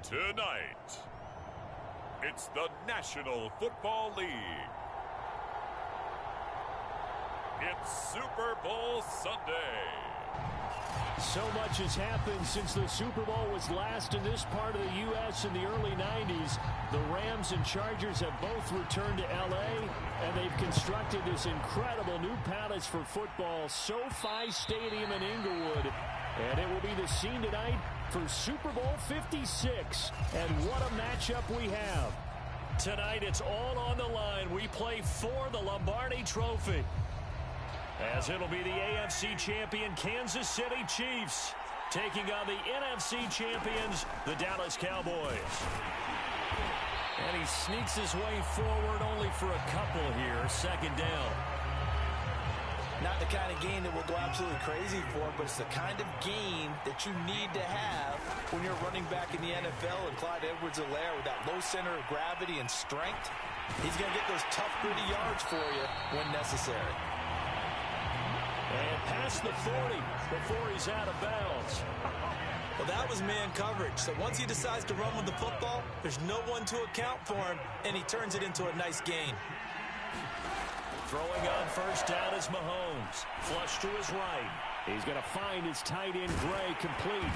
Tonight, it's the National Football League. It's Super Bowl Sunday. So much has happened since the Super Bowl was last in this part of the U.S. in the early 90s. The Rams and Chargers have both returned to L.A., and they've constructed this incredible new palace for football, SoFi Stadium in Inglewood. And it will be the scene tonight for Super Bowl 56. And what a matchup we have. Tonight, it's all on the line. We play for the Lombardi Trophy, as it'll be the AFC champion Kansas City Chiefs taking on the NFC champions, the Dallas Cowboys. And he sneaks his way forward only for a couple here. Second down. Not the kind of game that we'll go absolutely crazy for, but it's the kind of game that you need to have when you're running back in the NFL. And Clyde Edwards-Helaire, with that low center of gravity and strength, he's going to get those tough, gritty yards for you when necessary. And past the 40 before he's out of bounds. Well, that was man coverage. So once he decides to run with the football, there's no one to account for him, and he turns it into a nice gain. Throwing on first down is Mahomes. Flush to his right. He's going to find his tight end, Gray, complete.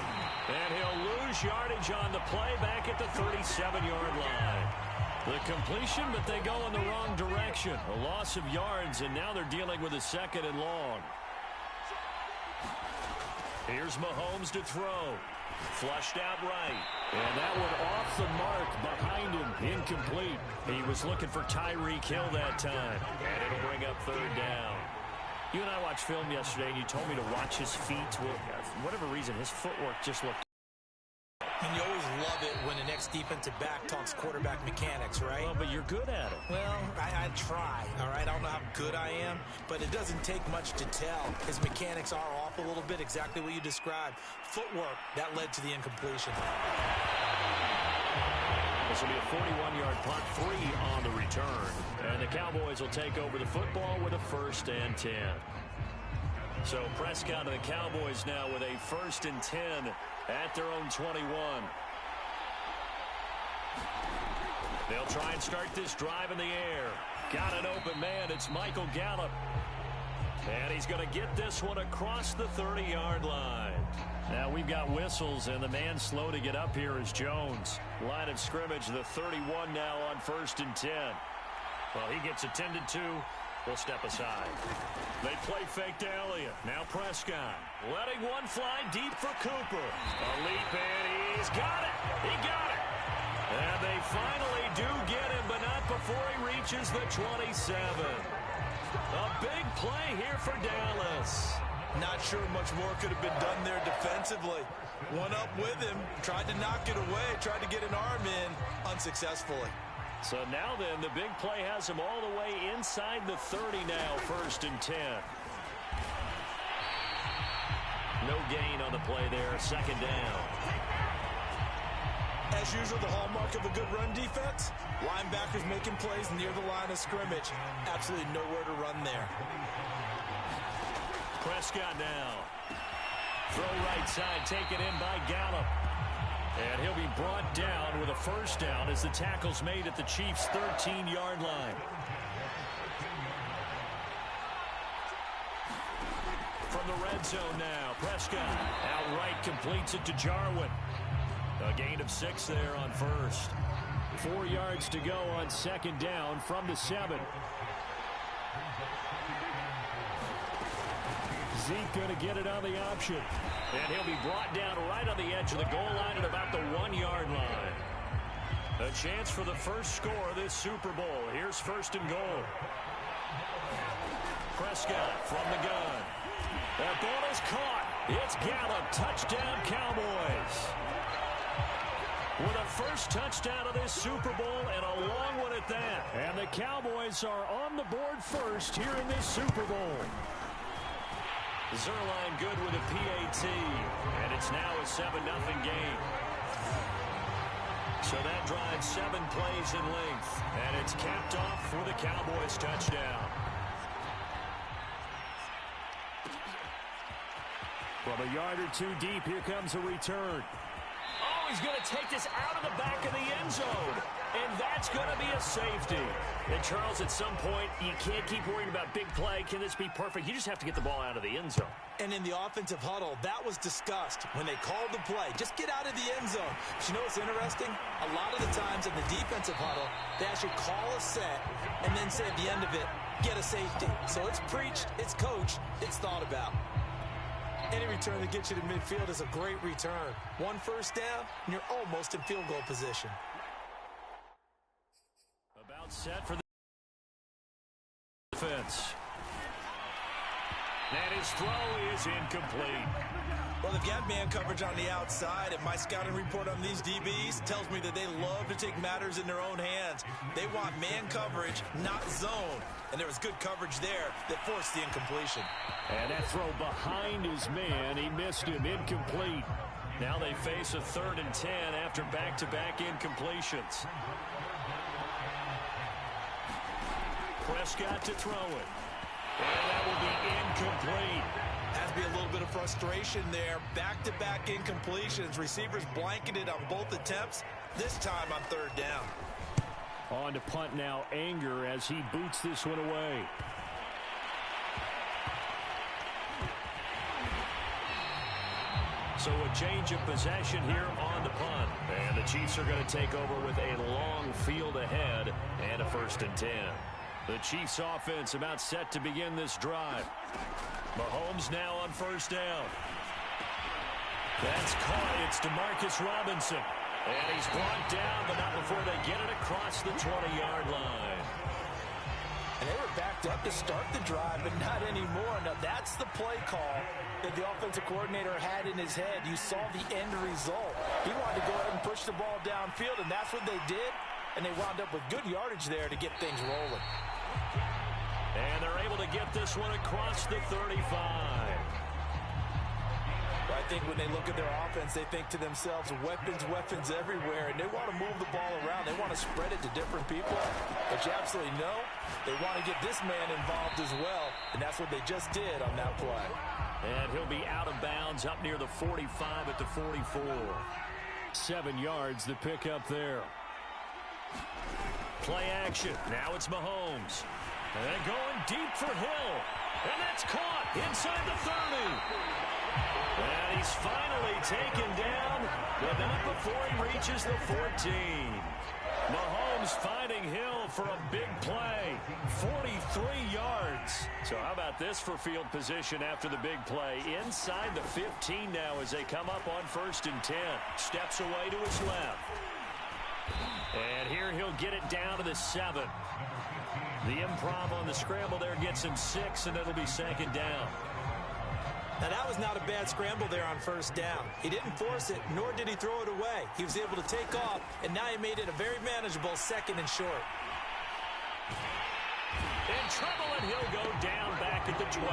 And he'll lose yardage on the play back at the 37-yard line. The completion, but they go in the wrong direction. A loss of yards, and now they're dealing with a second and long. Here's Mahomes to throw. Flushed out right. And that one off the mark behind him. Incomplete. He was looking for Tyreek Hill that time. And it'll bring up third down. You and I watched film yesterday, and you told me to watch his feet. Well, for whatever reason, his footwork just looked. And you always love it when the next defensive back talks quarterback mechanics, right? Well, but you're good at it. Well, I try, all right? I don't know how good I am, but it doesn't take much to tell. His mechanics are off a little bit, exactly what you described. Footwork, that led to the incompletion. This will be a 41-yard punt, 3 on the return. And the Cowboys will take over the football with a 1st and 10. So Prescott and the Cowboys now with a 1st and 10 at their own 21. They'll try and start this drive in the air. Got an open man. It's Michael Gallup. And he's going to get this one across the 30-yard line. Now we've got whistles, and the man slow to get up here is Jones. Line of scrimmage, the 31 now on 1st and 10. Well, he gets attended to. We'll step aside. They play fake to Elliott. Now Prescott letting one fly deep for Cooper. A leap, and he's got it. He got it. And they finally do get him, but not before he reaches the 27. A big play here for Dallas. Not sure much more could have been done there defensively. One up with him, tried to knock it away, tried to get an arm in, unsuccessfully. So now then, the big play has him all the way inside the 30 now, 1st and 10. No gain on the play there, 2nd down. As usual, the hallmark of a good run defense, linebackers making plays near the line of scrimmage. Absolutely nowhere to run there. Prescott now. Throw right side, taken in by Gallup. And he'll be brought down with a 1st down as the tackle's made at the Chiefs' 13-yard line. From the red zone now, Prescott outright completes it to Jarwin. A gain of 6 there on 1st. 4 yards to go on 2nd down from the 7. Zeke going to get it on the option. And he'll be brought down right on the edge of the goal line at about the 1-yard line. A chance for the first score of this Super Bowl. Here's 1st and goal. Prescott from the gun. That ball is caught. It's Gallup. Touchdown, Cowboys. With a 1st touchdown of this Super Bowl, and a long one at that. And the Cowboys are on the board first here in this Super Bowl. Zerline good with a PAT, and it's now a 7-0 game. So that drives 7 plays in length, and it's capped off with a Cowboys touchdown. From a yard or 2 deep, here comes a return. Oh, he's going to take this out of the back of the end zone. And that's going to be a safety. And, Charles, at some point, you can't keep worrying about big play. Can this be perfect? You just have to get the ball out of the end zone. And in the offensive huddle, that was discussed when they called the play. Just get out of the end zone. But you know what's interesting? A lot of the times in the defensive huddle, they actually call a set and then say at the end of it, get a safety. So it's preached, it's coached, it's thought about. Any return that gets you to midfield is a great return. One first down, and you're almost in field goal position. About set for the defense. And his throw is incomplete. Well, they've got man coverage on the outside, and my scouting report on these DBs tells me that they love to take matters in their own hands. They want man coverage, not zone. And there was good coverage there that forced the incompletion. And that throw behind his man, he missed him, incomplete. Now they face a 3rd and 10 after back-to-back incompletions. Prescott to throw it. And that will be incomplete. Has to be a little bit of frustration there. Back-to-back incompletions. Receivers blanketed on both attempts, this time on 3rd down. On to punt now, Anger, as he boots this one away. So a change of possession here on the punt. And the Chiefs are going to take over with a long field ahead and a 1st and 10. The Chiefs offense about set to begin this drive. Mahomes now on 1st down. That's caught. It's DeMarcus Robinson. And he's brought down, but not before they get it across the 20-yard line. And they were backed up to start the drive, but not anymore. Now, that's the play call that the offensive coordinator had in his head. You saw the end result. He wanted to go ahead and push the ball downfield, and that's what they did. And they wound up with good yardage there to get things rolling. And they're able to get this one across the 35. I think when they look at their offense, they think to themselves, weapons everywhere, and they want to move the ball around. They want to spread it to different people. But you absolutely know they want to get this man involved as well, and that's what they just did on that play. And he'll be out of bounds up near the 45 at the 44. 7 yards the pick up there. Play action. Now it's Mahomes. And going deep for Hill. And that's caught inside the 30. And he's finally taken down, but not before he reaches the 14. Mahomes finding Hill for a big play. 43 yards. So how about this for field position after the big play? Inside the 15 now as they come up on 1st and 10. Steps away to his left. And here he'll get it down to the 7. The improv on the scramble there gets him 6, and it'll be 2nd down. Now, that was not a bad scramble there on 1st down. He didn't force it, nor did he throw it away. He was able to take off, and now he made it a very manageable 2nd and short. In trouble, and he'll go down back at the 12.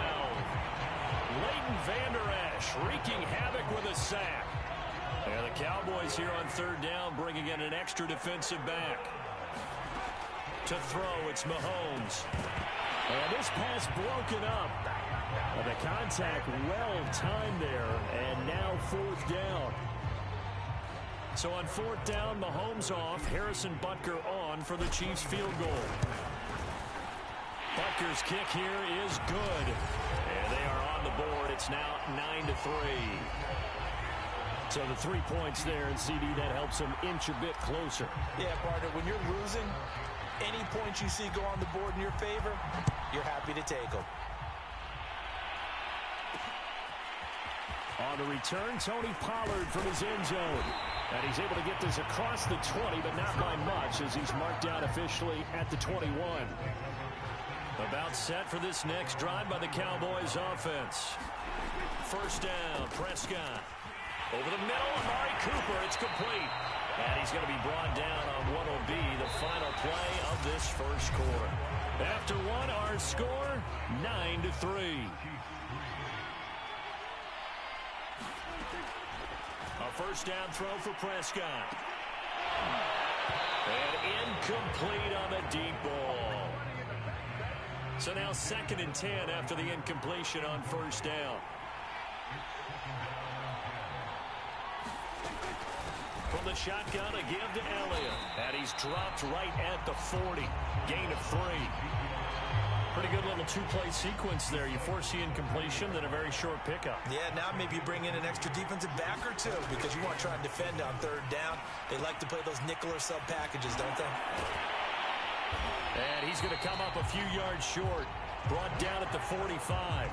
Leighton Vander Esch wreaking havoc with a sack. And the Cowboys here on 3rd down bringing in an extra defensive back. To throw, it's Mahomes. And this pass broken up. The contact well timed there, and now 4th down. So on 4th down, Mahomes off, Harrison Butker on for the Chiefs field goal. Butker's kick here is good. And they are on the board. It's now 9-3. So the 3 points there, and CD, that helps them inch a bit closer. Yeah, partner, when you're losing, any points you see go on the board in your favor, you're happy to take them. On the return, Tony Pollard from his end zone. And he's able to get this across the 20, but not by much as he's marked down officially at the 21. About set for this next drive by the Cowboys offense. 1st down, Prescott. Over the middle, Amari Cooper, it's complete. And he's going to be brought down on what will be the final play of this 1st quarter. After one, our score, 9-3. A 1st down throw for Prescott. And incomplete on the deep ball. So now 2nd and 10 after the incompletion on 1st down. from the shotgun, a give to Elliott. And he's dropped right at the 40. Gain of 3. Pretty good little two-play sequence there. You force the incompletion, then a very short pickup. Yeah, now maybe you bring in an extra defensive back or two because you want to try and defend on third down. They like to play those nickel or sub packages, don't they? And he's going to come up a few yards short. Brought down at the 45.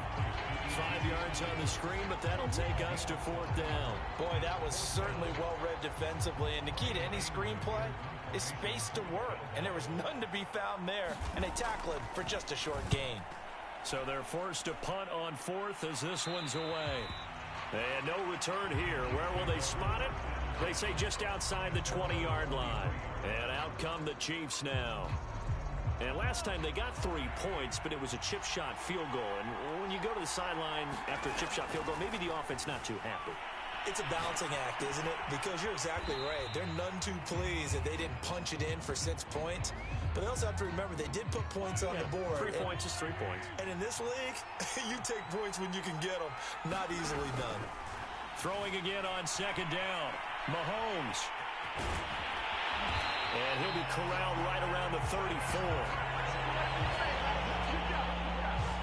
5 yards on the screen, but that'll take us to 4th down. Boy, that was certainly well-read defensively. And the key to any screenplay is space to work. And there was none to be found there. And they tackle it for just a short gain. So they're forced to punt on 4th as this one's away. And no return here. Where will they spot it? They say just outside the 20-yard line. And out come the Chiefs now. And last time they got 3 points, but it was a chip shot field goal. And when you go to the sideline after a chip shot field goal, maybe the offense not too happy. It's a balancing act, isn't it? Because you're exactly right. They're none too pleased that they didn't punch it in for 6 points. But they also have to remember they did put points on the board. 3 points is 3 points. And in this league, you take points when you can get them. Not easily done. Throwing again on 2nd down. Mahomes. And he'll be corralled right around the 34.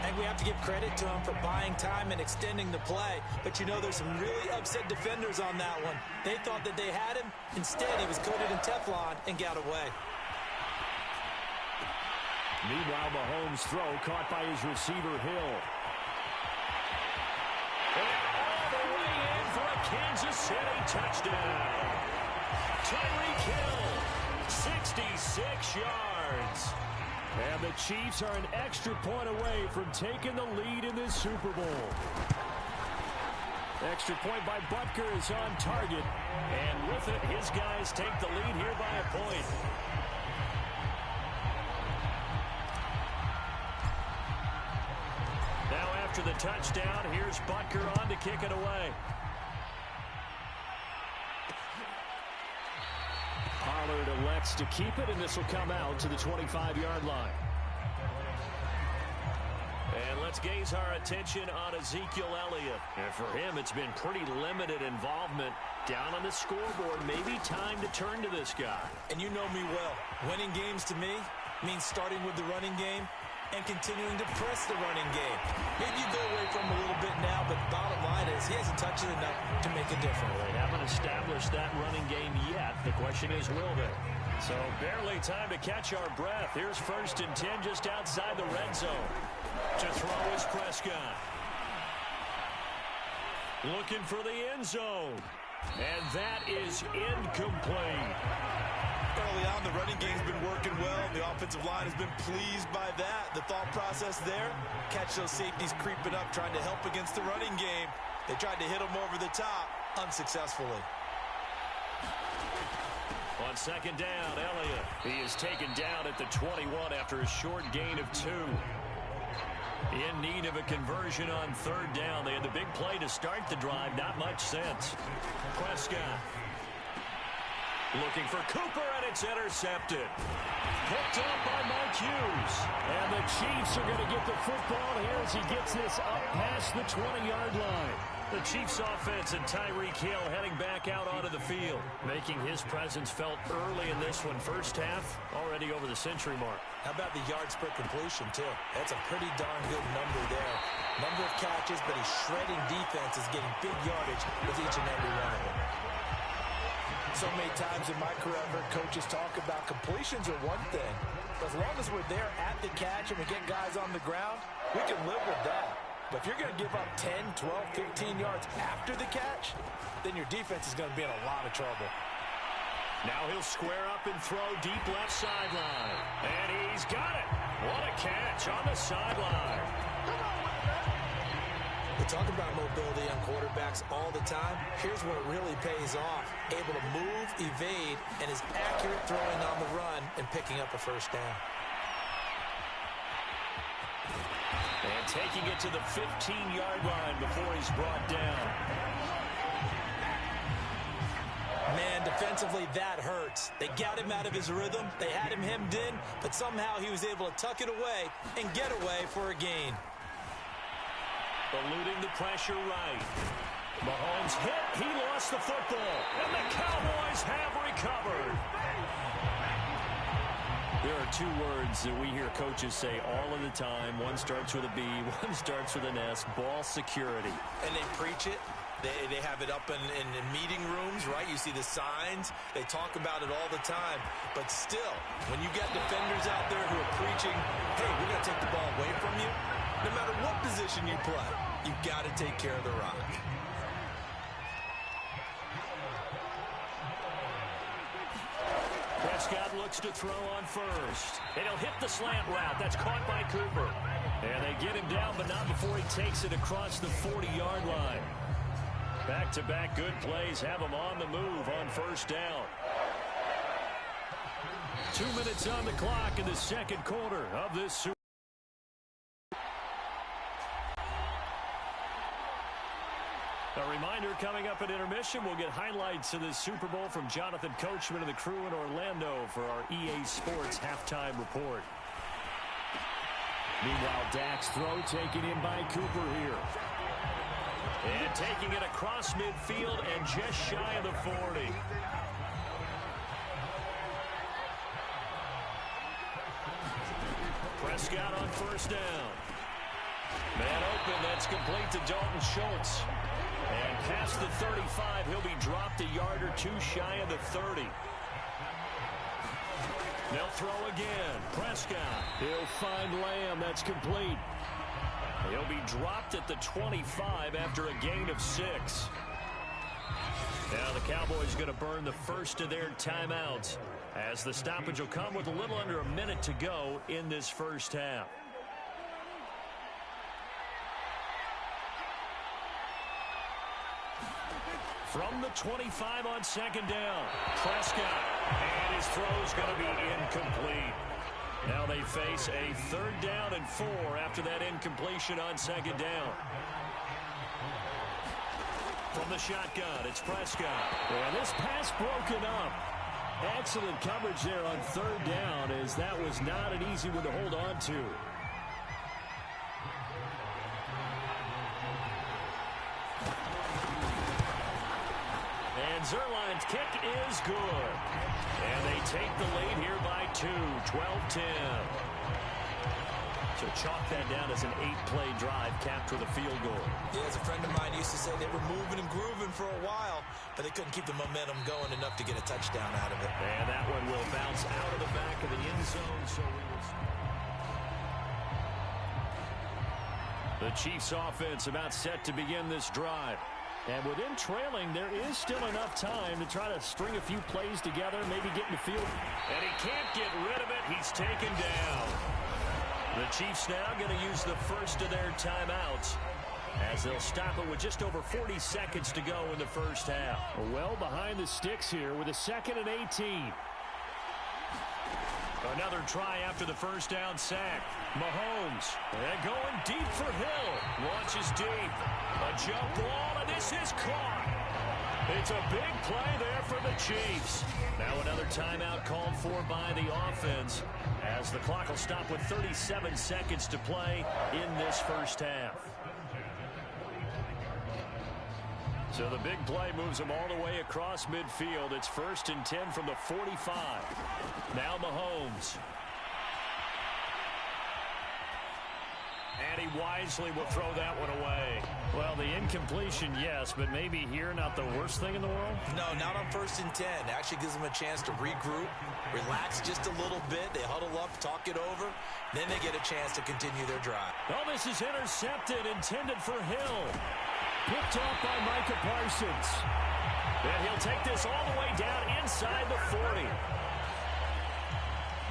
And we have to give credit to him for buying time and extending the play. But you know, there's some really upset defenders on that one. They thought that they had him. Instead, he was coated in Teflon and got away. Meanwhile, Mahomes' throw caught by his receiver, Hill. And all the way in for a Kansas City touchdown. Tyreek Hill, 66 yards. And the Chiefs are an extra point away from taking the lead in this Super Bowl. Extra point by Butker is on target. And with it, his guys take the lead here by a point. Now after the touchdown, here's Butker on to kick it away. Pollard elects to keep it, and this will come out to the 25-yard line. And let's gaze our attention on Ezekiel Elliott. And for him, it's been pretty limited involvement down on the scoreboard. Maybe time to turn to this guy. And you know me well. Winning games to me means starting with the running game and continuing to press the running game. Maybe you go away from him a little bit now, but bottom line is he hasn't touched it enough to make a difference. They haven't established that running game yet. The question is, will they? So barely time to catch our breath. Here's 1st and 10 just outside the red zone. To throw is Prescott. Looking for the end zone. And that is incomplete. Early on, the running game's been working well. The offensive line has been pleased by that. The thought process there, catch those safeties creeping up, trying to help against the running game. They tried to hit them over the top, unsuccessfully. On 2nd down, Elliott. He is taken down at the 21 after a short gain of 2. In need of a conversion on 3rd down. They had the big play to start the drive. Not much sense. Prescott. Looking for Cooper, and it's intercepted. Picked up by Mike Hughes. And the Chiefs are going to get the football here as he gets this up past the 20-yard line. The Chiefs offense and Tyreek Hill heading back out onto the field, making his presence felt early in this one. First half, already over the century mark. How about the yards per completion, too? That's a pretty darn good number there. Number of catches, but he's shredding defenses, getting big yardage with each and every one of them. So many times in my career, I've heard coaches talk about completions are one thing. But as long as we're there at the catch and we get guys on the ground, we can live with that. But if you're going to give up 10, 12, 15 yards after the catch, then your defense is going to be in a lot of trouble. Now he'll square up and throw deep left sideline. And he's got it. What a catch on the sideline. We talk about mobility on quarterbacks all the time. Here's where it really pays off. Able to move, evade, and is accurate throwing on the run and picking up a 1st down. And taking it to the 15-yard line before he's brought down. Man, defensively, that hurts. They got him out of his rhythm. They had him hemmed in, but somehow he was able to tuck it away and get away for a gain. Eluding the pressure right. Mahomes hit. He lost the football. And the Cowboys have recovered. There are two words that we hear coaches say all of the time. One starts with a B, one starts with an S. Ball security. And they preach it. They have it up in meeting rooms, right? You see the signs. They talk about it all the time. But still, when you got defenders out there who are preaching, hey, we're going to take the ball away from you, no matter what position you play, you've got to take care of the rock. Prescott looks to throw on first. And he'll hit the slant route. That's caught by Cooper. And they get him down, but not before he takes it across the 40-yard line. Back-to-back good plays have him on the move on first down. 2 minutes on the clock in the second quarter of this Super Bowl. A reminder, coming up at intermission, we'll get highlights of this Super Bowl from Jonathan Coachman and the crew in Orlando for our EA Sports halftime report. Meanwhile, Dak's throw taken in by Cooper here. And taking it across midfield and just shy of the 40. Prescott on first down. Man open, that's complete to Dalton Schultz. And past the 35, he'll be dropped a yard or two shy of the 30. They'll throw again. Prescott. He'll find Lamb. That's complete. He'll be dropped at the 25 after a gain of 6. Now the Cowboys going to burn the first of their timeouts as the stoppage will come with a little under a minute to go in this first half. From the 25 on second down, Prescott. And his throw's going to be incomplete. Now they face a 3rd down and 4 after that incompletion on second down. From the shotgun, it's Prescott. And this pass broken up. Excellent coverage there on 3rd down, as that was not an easy one to hold on to. And Zerline's kick is good. And they take the lead here by 2, 12-10. So chalk that down as an 8-play drive capped with a field goal. Yeah, as a friend of mine used to say, they were moving and grooving for a while, but they couldn't keep the momentum going enough to get a touchdown out of it. And that one will bounce out of the back of the end zone, so we will see. The Chiefs offense about set to begin this drive. And within trailing, there is still enough time to try to string a few plays together, maybe get in the field. And he can't get rid of it. He's taken down. The Chiefs now going to use the first of their timeouts as they'll stop it with just over 40 seconds to go in the first half. Well behind the sticks here with a 2nd and 18. Another try after the first down sack. Mahomes. And going deep for Hill. Launches deep. A jump ball, and this is caught. It's a big play there for the Chiefs. Now another timeout called for by the offense as the clock will stop with 37 seconds to play in this first half. So the big play moves them all the way across midfield. It's 1st and 10 from the 45. Now Mahomes. And he wisely will throw that one away. Well, the incompletion, yes, but maybe here not the worst thing in the world? No, not on 1st and 10. It actually gives them a chance to regroup, relax just a little bit. They huddle up, talk it over. Then they get a chance to continue their drive. Oh, this is intercepted, intended for Hill. Picked off by Micah Parsons. And he'll take this all the way down inside the 40.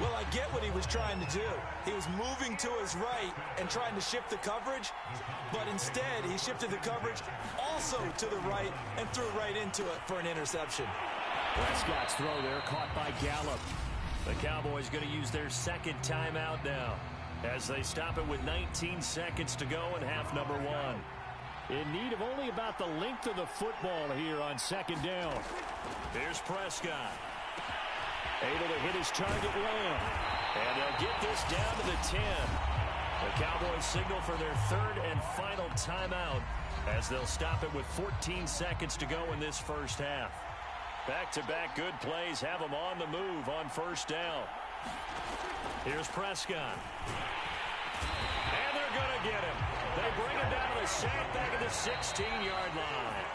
Well, I get what he was trying to do. He was moving to his right and trying to shift the coverage, but instead he shifted the coverage also to the right and threw right into it for an interception. Prescott's throw there caught by Gallup. The Cowboys going to use their 2nd timeout now as they stop it with 19 seconds to go in half number 1. In need of only about the length of the football here on 2nd down. Here's Prescott. Able to hit his target Lamb. And they'll get this down to the 10. The Cowboys signal for their third and final timeout as they'll stop it with 14 seconds to go in this first half. Back-to-back good plays have them on the move on first down. Here's Prescott. And they're going to get him. They bring him down to the sack back at the 16-yard line.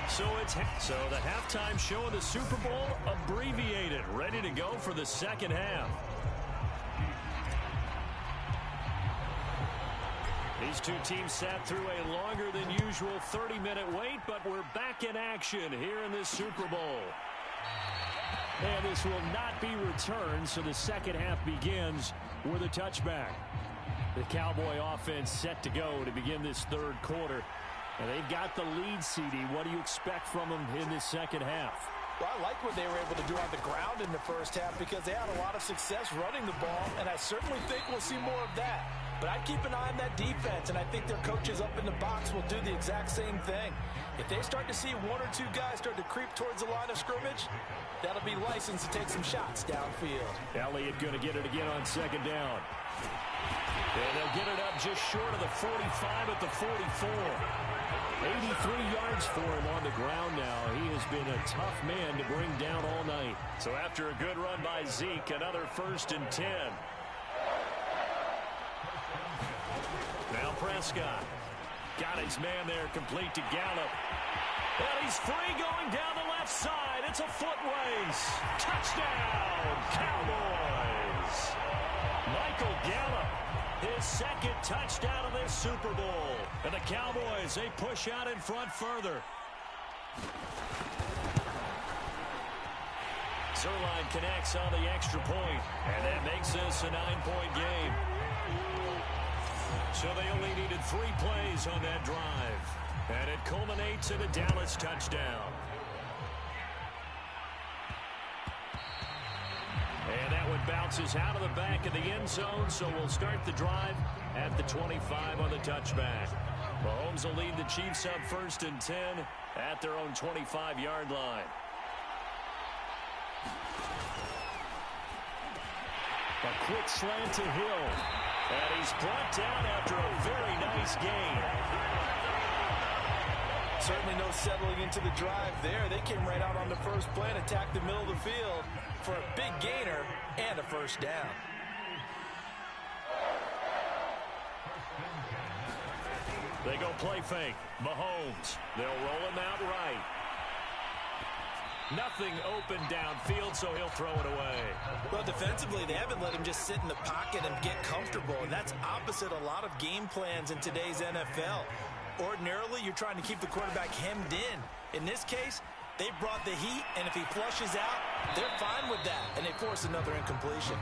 So the halftime show of the Super Bowl abbreviated, ready to go for the second half. These two teams sat through a longer than usual 30-minute wait, but we're back in action here in this Super Bowl. And this will not be returned, so the second half begins with a touchback. The Cowboy offense set to go to begin this third quarter. And they've got the lead, CD. What do you expect from them in this second half? Well, I like what they were able to do on the ground in the first half because they had a lot of success running the ball, and I certainly think we'll see more of that. But I'd keep an eye on that defense, and I think their coaches up in the box will do the exact same thing. If they start to see one or two guys start to creep towards the line of scrimmage, that'll be licensed to take some shots downfield. Elliott going to get it again on second down. And they'll get it up just short of the 45 at the 44. 83 yards for him on the ground now. He has been a tough man to bring down all night. So after a good run by Zeke, another 1st and 10. Now Prescott. Got his man there, complete to Gallup. And he's free going down the left side. It's a foot race. Touchdown, Cowboys. Michael Gallup, his second touchdown of this Super Bowl. And the Cowboys, they push out in front further. Zerline connects on the extra point, and that makes this a 9-point game. So they only needed 3 plays on that drive. And it culminates in a Dallas touchdown. And that one bounces out of the back of the end zone, so we'll start the drive at the 25 on the touchback. Mahomes will lead the Chiefs up 1st and 10 at their own 25-yard line. A quick slant to Hill. And he's brought down after a very nice gain. Certainly no settling into the drive there. They came right out on the first play and attacked the middle of the field for a big gainer and a first down. They go play fake. Mahomes. They'll roll him out right. Nothing open downfield, so he'll throw it away. Well, defensively, they haven't let him just sit in the pocket and get comfortable, and that's opposite a lot of game plans in today's NFL. Ordinarily, you're trying to keep the quarterback hemmed in. In this case, they brought the heat, and if he flushes out, they're fine with that, and they force another incompletion.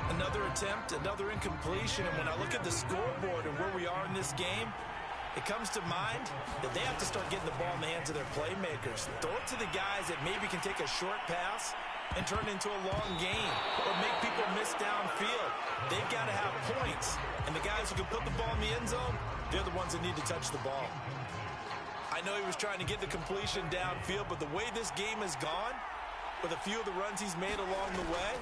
Another attempt, another incompletion, and when I look at the scoreboard and where we are in this game, it comes to mind that they have to start getting the ball in the hands of their playmakers. Throw it to the guys that maybe can take a short pass and turn it into a long gain or make people miss downfield. They've got to have points, and the guys who can put the ball in the end zone, they're the ones that need to touch the ball. I know he was trying to get the completion downfield, but the way this game has gone, with a few of the runs he's made along the way,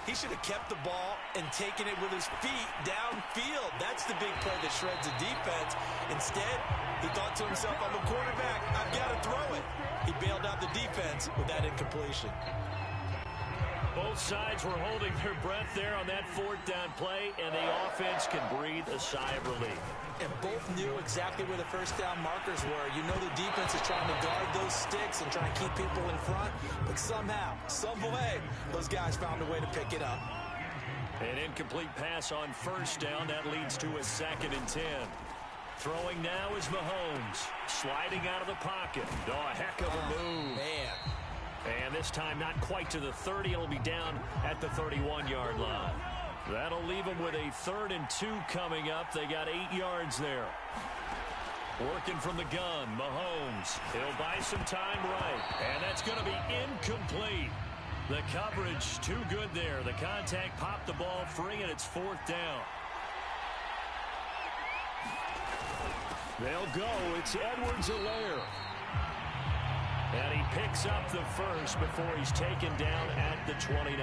he should have kept the ball and taken it with his feet downfield. That's the big play that shreds the defense. Instead, he thought to himself, I'm a quarterback, I've got to throw it. He bailed out the defense with that incompletion. Both sides were holding their breath there on that 4th down play, and the offense can breathe a sigh of relief. And both knew exactly where the first down markers were. You know the defense is trying to guard those sticks and trying to keep people in front, but somehow, some way, those guys found a way to pick it up. An incomplete pass on first down. That leads to a 2nd and 10. Throwing now is Mahomes. Sliding out of the pocket. Oh, a heck of a move. Man. And this time not quite to the 30. It'll be down at the 31-yard line. That'll leave them with a 3rd and 2 coming up. They got 8 yards there. Working from the gun, Mahomes. He'll buy some time right. And that's going to be incomplete. The coverage too good there. The contact popped the ball free, and it's 4th down. They'll go. It's Edwards-Helaire. And he picks up the first before he's taken down at the 29.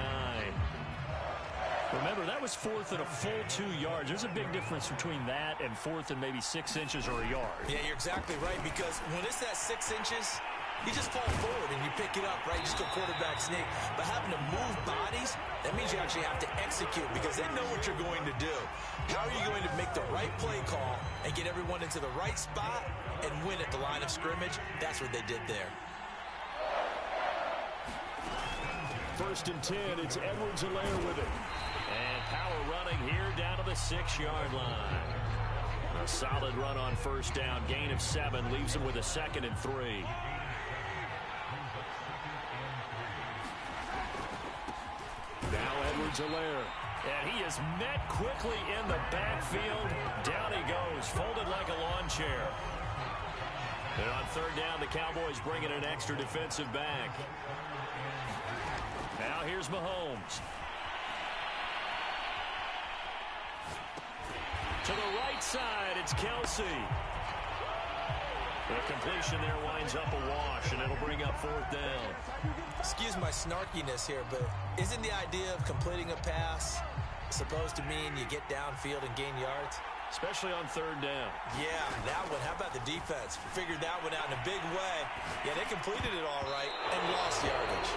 Remember, that was fourth and a full 2 yards. There's a big difference between that and fourth and maybe 6 inches or a yard. Yeah, you're exactly right, because when it's that 6 inches, you just fall forward and you pick it up, right? You just go quarterback sneak. But having to move bodies, that means you actually have to execute because they know what you're going to do. How are you going to make the right play call and get everyone into the right spot and win at the line of scrimmage? That's what they did there. First and 10, it's Edwards-Helaire with it. And power running here down to the 6-yard line. A solid run on first down. Gain of 7 leaves him with a 2nd and 3. Now Edwards-Helaire. And he is met quickly in the backfield. Down he goes, folded like a lawn chair. And on third down, the Cowboys bring in an extra defensive back. Now here's Mahomes. To the right side, it's Kelsey. The completion there winds up a wash, and it'll bring up fourth down. Excuse my snarkiness here, but isn't the idea of completing a pass supposed to mean you get downfield and gain yards? Especially on third down. Yeah, that one. How about the defense? Figured that one out in a big way. Yeah, they completed it all right and lost yardage.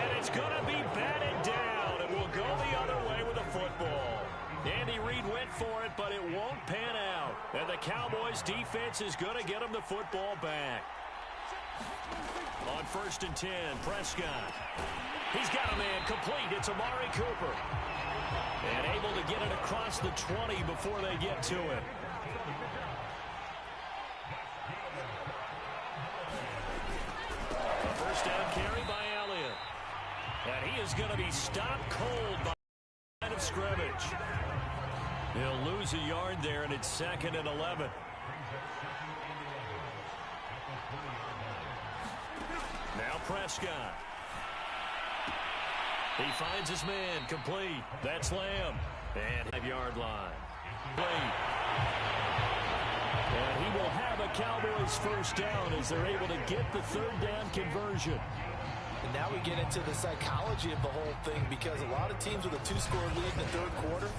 And it's going to be batted down, and we'll go the other way with the football. Andy Reid went for it, but it won't pan out. And the Cowboys defense is going to get him the football back. On first and 10, Prescott. He's got a man complete. It's Amari Cooper. And able to get it across the 20 before they get to it. A first down carry by Elliott. And he is going to be stopped cold by the line of scrimmage. He'll lose a yard there, and it's 2nd and 11. Now Prescott. He finds his man complete. That's Lamb. And 5-yard line. And he will have a Cowboys first down as they're able to get the third down conversion. And now we get into the psychology of the whole thing, because a lot of teams with a 2-score lead in the third quarter,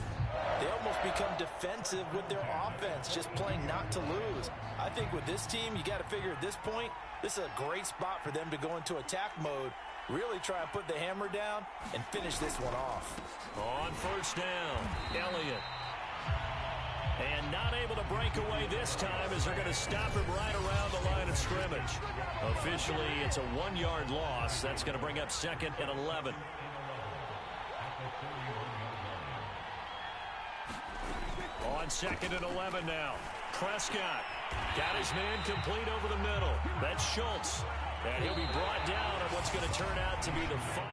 they almost become defensive with their offense, just playing not to lose. I think with this team, you got to figure at this point, this is a great spot for them to go into attack mode, really try and put the hammer down and finish this one off. On first down, Elliott. And not able to break away this time as they're going to stop him right around the line of scrimmage. Officially, it's a 1-yard loss. That's going to bring up 2nd and 11. On 2nd and 11 now. Prescott got his man complete over the middle. That's Schultz. And he'll be brought down on what's going to turn out to be the